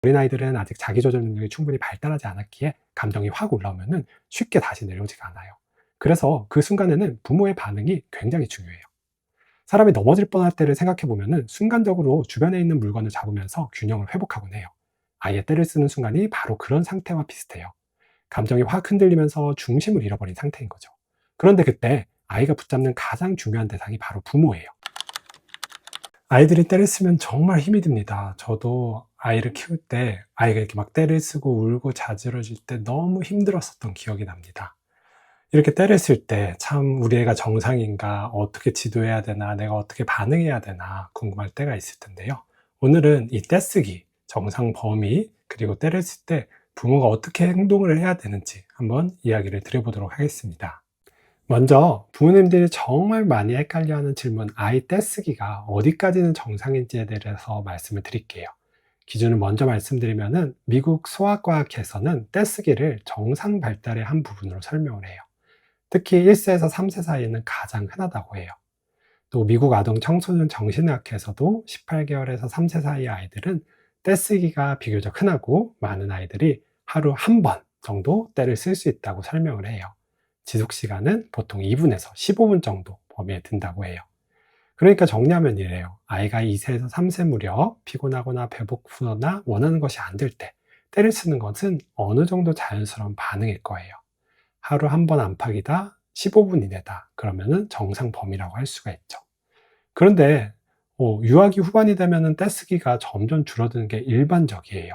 어린아이들은 아직 자기조절 능력이 충분히 발달하지 않았기에 감정이 확 올라오면 쉽게 다시 내려오지가 않아요. 그래서 그 순간에는 부모의 반응이 굉장히 중요해요. 사람이 넘어질 뻔할 때를 생각해 보면 순간적으로 주변에 있는 물건을 잡으면서 균형을 회복하곤 해요. 아이의 떼를 쓰는 순간이 바로 그런 상태와 비슷해요. 감정이 확 흔들리면서 중심을 잃어버린 상태인 거죠. 그런데 그때 아이가 붙잡는 가장 중요한 대상이 바로 부모예요. 아이들이 떼를 쓰면 정말 힘이 듭니다. 저도 아이를 키울 때 아이가 이렇게 막 떼를 쓰고 울고 자지러질 때 너무 힘들었었던 기억이 납니다. 이렇게 떼를 쓸 때 참 우리 애가 정상인가, 어떻게 지도해야 되나, 내가 어떻게 반응해야 되나 궁금할 때가 있을 텐데요. 오늘은 이 떼쓰기, 정상 범위, 그리고 떼를 쓸 때 부모가 어떻게 행동을 해야 되는지 한번 이야기를 드려보도록 하겠습니다. 먼저 부모님들이 정말 많이 헷갈려하는 질문, 아이 떼쓰기가 어디까지는 정상인지에 대해서 말씀을 드릴게요. 기준을 먼저 말씀드리면은 미국 소아과학에서는 떼쓰기를 정상 발달의 한 부분으로 설명을 해요. 특히 1세에서 3세 사이에는 가장 흔하다고 해요. 또 미국 아동 청소년 정신의학회에서도 18개월에서 3세 사이 아이들은 떼쓰기가 비교적 흔하고 많은 아이들이 하루 한 번 정도 떼를 쓸 수 있다고 설명을 해요. 지속 시간은 보통 2분에서 15분 정도 범위에 든다고 해요. 그러니까 정리하면 이래요. 아이가 2세에서 3세 무렵 피곤하거나 배고프거나 원하는 것이 안 될 때 떼를 쓰는 것은 어느 정도 자연스러운 반응일 거예요. 하루 한 번 안팎이다, 15분 이내다, 그러면은 정상 범위라고 할 수가 있죠. 그런데 유아기 후반이 되면은 떼쓰기가 점점 줄어드는 게 일반적이에요.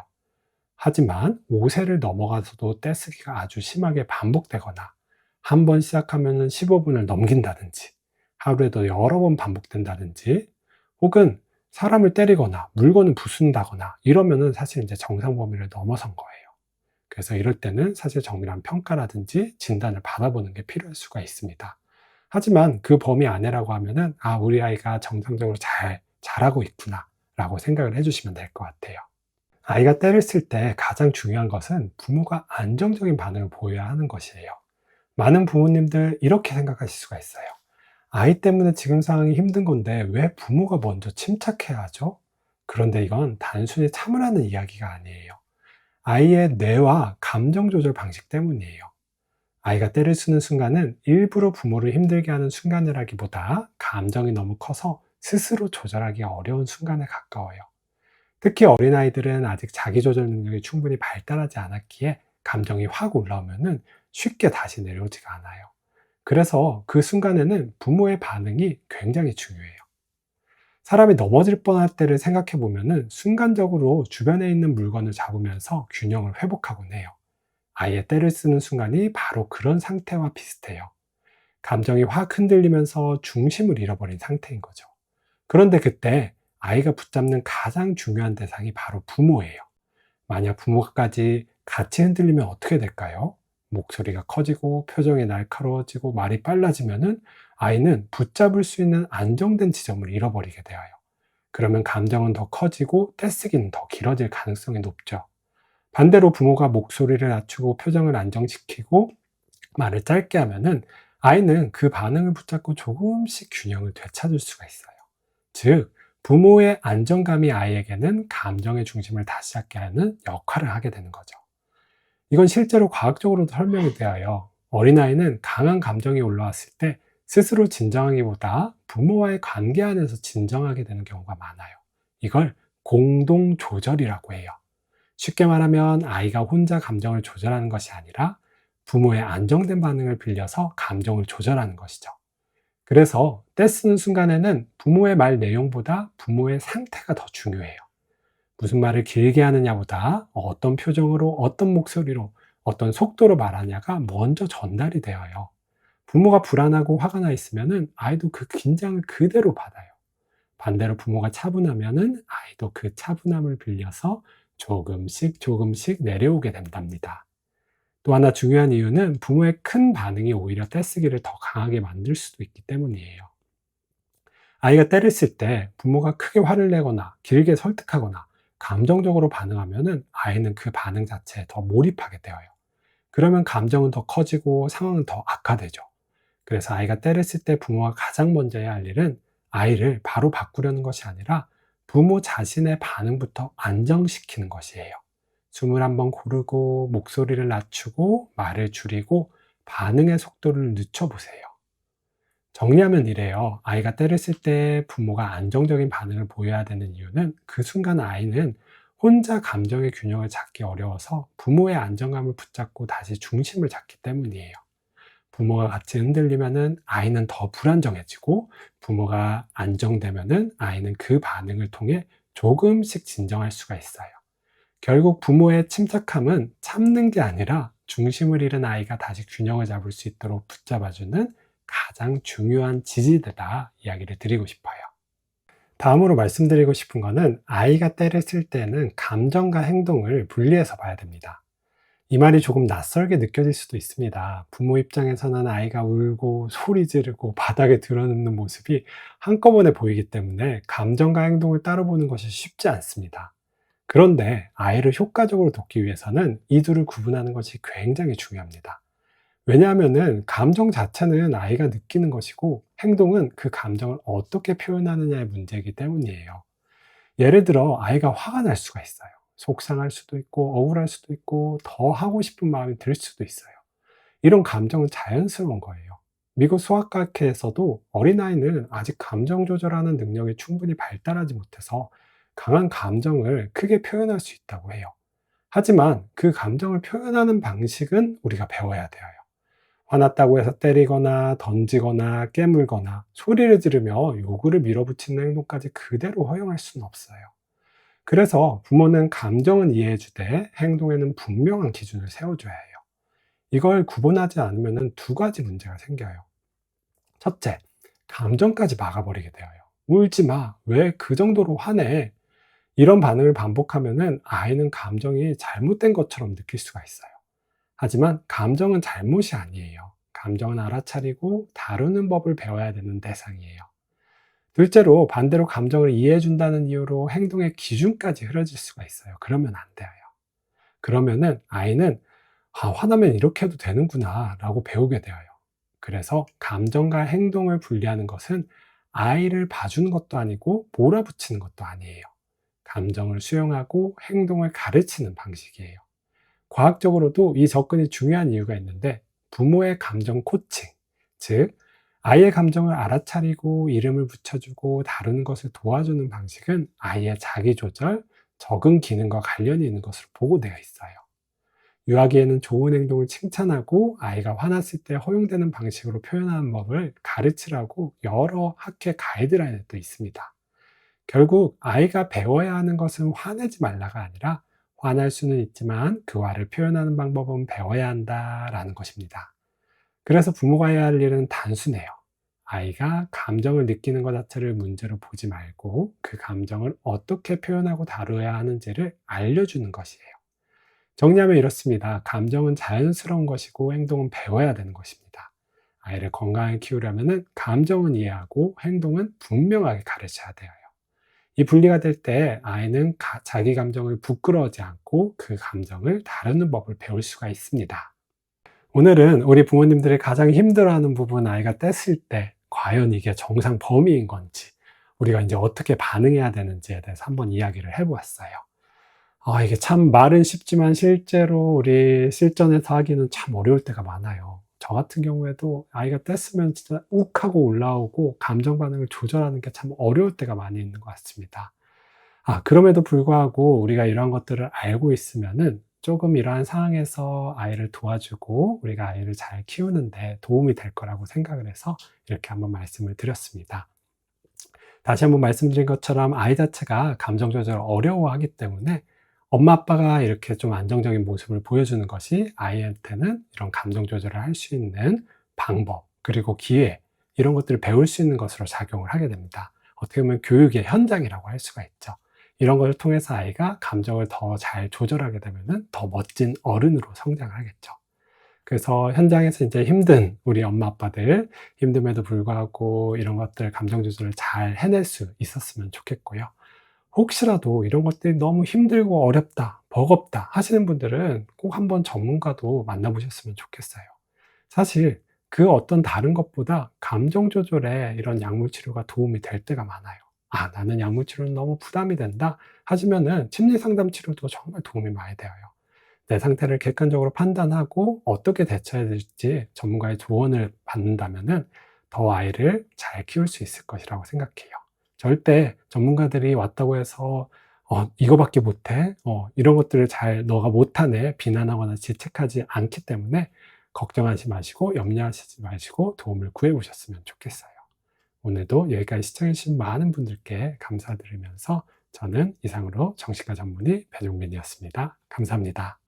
하지만 5세를 넘어가서도 떼쓰기가 아주 심하게 반복되거나 한 번 시작하면은 15분을 넘긴다든지 하루에도 여러 번 반복된다든지 혹은 사람을 때리거나 물건을 부순다거나 이러면은 사실 이제 정상 범위를 넘어선 거예요. 그래서 이럴 때는 사실 정밀한 평가라든지 진단을 받아보는 게 필요할 수가 있습니다. 하지만 그 범위 안에라고 하면은 우리 아이가 정상적으로 잘 자라고 있구나 라고 생각을 해주시면 될 것 같아요. 아이가 떼를 쓸 때 가장 중요한 것은 부모가 안정적인 반응을 보여야 하는 것이에요. 많은 부모님들 이렇게 생각하실 수가 있어요. 아이 때문에 지금 상황이 힘든 건데 왜 부모가 먼저 침착해야 하죠? 그런데 이건 단순히 참으라는 이야기가 아니에요. 아이의 뇌와 감정 조절 방식 때문이에요. 아이가 떼를 쓰는 순간은 일부러 부모를 힘들게 하는 순간이라기보다 감정이 너무 커서 스스로 조절하기 어려운 순간에 가까워요. 특히 어린아이들은 아직 자기조절 능력이 충분히 발달하지 않았기에 감정이 확 올라오면 쉽게 다시 내려오지가 않아요. 그래서 그 순간에는 부모의 반응이 굉장히 중요해요. 사람이 넘어질 뻔할 때를 생각해 보면 순간적으로 주변에 있는 물건을 잡으면서 균형을 회복하곤 해요. 아이의 떼를 쓰는 순간이 바로 그런 상태와 비슷해요. 감정이 확 흔들리면서 중심을 잃어버린 상태인 거죠. 그런데 그때 아이가 붙잡는 가장 중요한 대상이 바로 부모예요. 만약 부모까지 같이 흔들리면 어떻게 될까요? 목소리가 커지고 표정이 날카로워지고 말이 빨라지면은 아이는 붙잡을 수 있는 안정된 지점을 잃어버리게 되어요. 그러면 감정은 더 커지고 떼쓰기는 더 길어질 가능성이 높죠. 반대로 부모가 목소리를 낮추고 표정을 안정시키고 말을 짧게 하면은 아이는 그 반응을 붙잡고 조금씩 균형을 되찾을 수가 있어요. 즉, 부모의 안정감이 아이에게는 감정의 중심을 다시 잡게 하는 역할을 하게 되는 거죠. 이건 실제로 과학적으로도 설명이 되어요. 어린아이는 강한 감정이 올라왔을 때 스스로 진정하기보다 부모와의 관계 안에서 진정하게 되는 경우가 많아요. 이걸 공동조절이라고 해요. 쉽게 말하면 아이가 혼자 감정을 조절하는 것이 아니라 부모의 안정된 반응을 빌려서 감정을 조절하는 것이죠. 그래서 떼쓰는 순간에는 부모의 말 내용보다 부모의 상태가 더 중요해요. 무슨 말을 길게 하느냐보다 어떤 표정으로, 어떤 목소리로, 어떤 속도로 말하냐가 먼저 전달이 되어요. 부모가 불안하고 화가 나 있으면은 아이도 그 긴장을 그대로 받아요. 반대로 부모가 차분하면은 아이도 그 차분함을 빌려서 조금씩 조금씩 내려오게 된답니다. 또 하나 중요한 이유는 부모의 큰 반응이 오히려 떼쓰기를 더 강하게 만들 수도 있기 때문이에요. 아이가 떼를 쓸 때 부모가 크게 화를 내거나 길게 설득하거나 감정적으로 반응하면은 아이는 그 반응 자체에 더 몰입하게 되어요. 그러면 감정은 더 커지고 상황은 더 악화되죠. 그래서 아이가 떼를 쓸 때 부모가 가장 먼저 해야 할 일은 아이를 바로 바꾸려는 것이 아니라 부모 자신의 반응부터 안정시키는 것이에요. 숨을 한번 고르고 목소리를 낮추고 말을 줄이고 반응의 속도를 늦춰보세요. 정리하면 이래요. 아이가 때를 쓸 때 부모가 안정적인 반응을 보여야 되는 이유는 그 순간 아이는 혼자 감정의 균형을 잡기 어려워서 부모의 안정감을 붙잡고 다시 중심을 잡기 때문이에요. 부모가 같이 흔들리면은 아이는 더 불안정해지고, 부모가 안정되면은 아이는 그 반응을 통해 조금씩 진정할 수가 있어요. 결국 부모의 침착함은 참는 게 아니라 중심을 잃은 아이가 다시 균형을 잡을 수 있도록 붙잡아주는 가장 중요한 지지대다 이야기를 드리고 싶어요. 다음으로 말씀드리고 싶은 거는, 아이가 때를 쓸 때는 감정과 행동을 분리해서 봐야 됩니다. 이 말이 조금 낯설게 느껴질 수도 있습니다. 부모 입장에서는 아이가 울고 소리 지르고 바닥에 드러눕는 모습이 한꺼번에 보이기 때문에 감정과 행동을 따로 보는 것이 쉽지 않습니다. 그런데 아이를 효과적으로 돕기 위해서는 이 둘을 구분하는 것이 굉장히 중요합니다. 왜냐하면은 감정 자체는 아이가 느끼는 것이고, 행동은 그 감정을 어떻게 표현하느냐의 문제이기 때문이에요. 예를 들어 아이가 화가 날 수가 있어요. 속상할 수도 있고 억울할 수도 있고 더 하고 싶은 마음이 들 수도 있어요. 이런 감정은 자연스러운 거예요. 미국 수학학회에서도 어린아이는 아직 감정 조절하는 능력이 충분히 발달하지 못해서 강한 감정을 크게 표현할 수 있다고 해요. 하지만 그 감정을 표현하는 방식은 우리가 배워야 돼요. 화났다고 해서 때리거나 던지거나 깨물거나 소리를 지르며 요구를 밀어붙이는 행동까지 그대로 허용할 수는 없어요. 그래서 부모는 감정은 이해해 주되 행동에는 분명한 기준을 세워줘야 해요. 이걸 구분하지 않으면 두 가지 문제가 생겨요. 첫째, 감정까지 막아버리게 되어요. 울지 마. 왜 그 정도로 화내? 이런 반응을 반복하면은 아이는 감정이 잘못된 것처럼 느낄 수가 있어요. 하지만 감정은 잘못이 아니에요. 감정은 알아차리고 다루는 법을 배워야 되는 대상이에요. 둘째로, 반대로 감정을 이해해 준다는 이유로 행동의 기준까지 흐려질 수가 있어요. 그러면 안 돼요. 그러면은 아이는 화나면 이렇게 해도 되는구나 라고 배우게 되어요. 그래서 감정과 행동을 분리하는 것은 아이를 봐주는 것도 아니고 몰아붙이는 것도 아니에요. 감정을 수용하고 행동을 가르치는 방식이에요. 과학적으로도 이 접근이 중요한 이유가 있는데, 부모의 감정 코칭, 즉 아이의 감정을 알아차리고 이름을 붙여주고 다루는 것을 도와주는 방식은 아이의 자기조절, 적응 기능과 관련이 있는 것으로 보고되어 있어요. 유아기에는 좋은 행동을 칭찬하고 아이가 화났을 때 허용되는 방식으로 표현하는 법을 가르치라고 여러 학회 가이드라인도 있습니다. 결국 아이가 배워야 하는 것은 화내지 말라가 아니라, 화날 수는 있지만 그 화를 표현하는 방법은 배워야 한다라는 것입니다. 그래서 부모가 해야 할 일은 단순해요. 아이가 감정을 느끼는 것 자체를 문제로 보지 말고 그 감정을 어떻게 표현하고 다뤄야 하는지를 알려주는 것이에요. 정리하면 이렇습니다. 감정은 자연스러운 것이고 행동은 배워야 되는 것입니다. 아이를 건강하게 키우려면 감정은 이해하고 행동은 분명하게 가르쳐야 돼요. 이 분리가 될 때 아이는 자기 감정을 부끄러워하지 않고 그 감정을 다루는 법을 배울 수가 있습니다. 오늘은 우리 부모님들이 가장 힘들어하는 부분, 아이가 뗐을 때 과연 이게 정상 범위인 건지, 우리가 이제 어떻게 반응해야 되는지에 대해서 한번 이야기를 해보았어요. 이게 참 말은 쉽지만 실제로 우리 실전에서 하기는 참 어려울 때가 많아요. 저 같은 경우에도 아이가 뗐으면 진짜 욱하고 올라오고 감정 반응을 조절하는 게 참 어려울 때가 많이 있는 것 같습니다. 그럼에도 불구하고 우리가 이런 것들을 알고 있으면은 조금 이러한 상황에서 아이를 도와주고 우리가 아이를 잘 키우는데 도움이 될 거라고 생각을 해서 이렇게 한번 말씀을 드렸습니다. 다시 한번 말씀드린 것처럼 아이 자체가 감정 조절을 어려워하기 때문에 엄마 아빠가 이렇게 좀 안정적인 모습을 보여주는 것이 아이한테는 이런 감정 조절을 할 수 있는 방법, 그리고 기회, 이런 것들을 배울 수 있는 것으로 작용을 하게 됩니다. 어떻게 보면 교육의 현장이라고 할 수가 있죠. 이런 것을 통해서 아이가 감정을 더 잘 조절하게 되면 더 멋진 어른으로 성장을 하겠죠. 그래서 현장에서 이제 힘든 우리 엄마 아빠들, 힘듦에도 불구하고 이런 것들 감정 조절을 잘 해낼 수 있었으면 좋겠고요. 혹시라도 이런 것들이 너무 힘들고 어렵다, 버겁다 하시는 분들은 꼭 한번 전문가도 만나보셨으면 좋겠어요. 사실 그 어떤 다른 것보다 감정 조절에 이런 약물 치료가 도움이 될 때가 많아요. 아, 나는 약물 치료는 너무 부담이 된다 하시면은 심리 상담 치료도 정말 도움이 많이 되어요. 내 상태를 객관적으로 판단하고 어떻게 대처해야 될지 전문가의 조언을 받는다면은 더 아이를 잘 키울 수 있을 것이라고 생각해요. 절대 전문가들이 왔다고 해서 이거밖에 못해, 이런 것들을 잘 너가 못하네 비난하거나 지책하지 않기 때문에 걱정하지 마시고 염려하시지 마시고 도움을 구해보셨으면 좋겠어요. 오늘도 여기까지 시청해주신 많은 분들께 감사드리면서 저는 이상으로 정신과 전문의 배종민이었습니다. 감사합니다.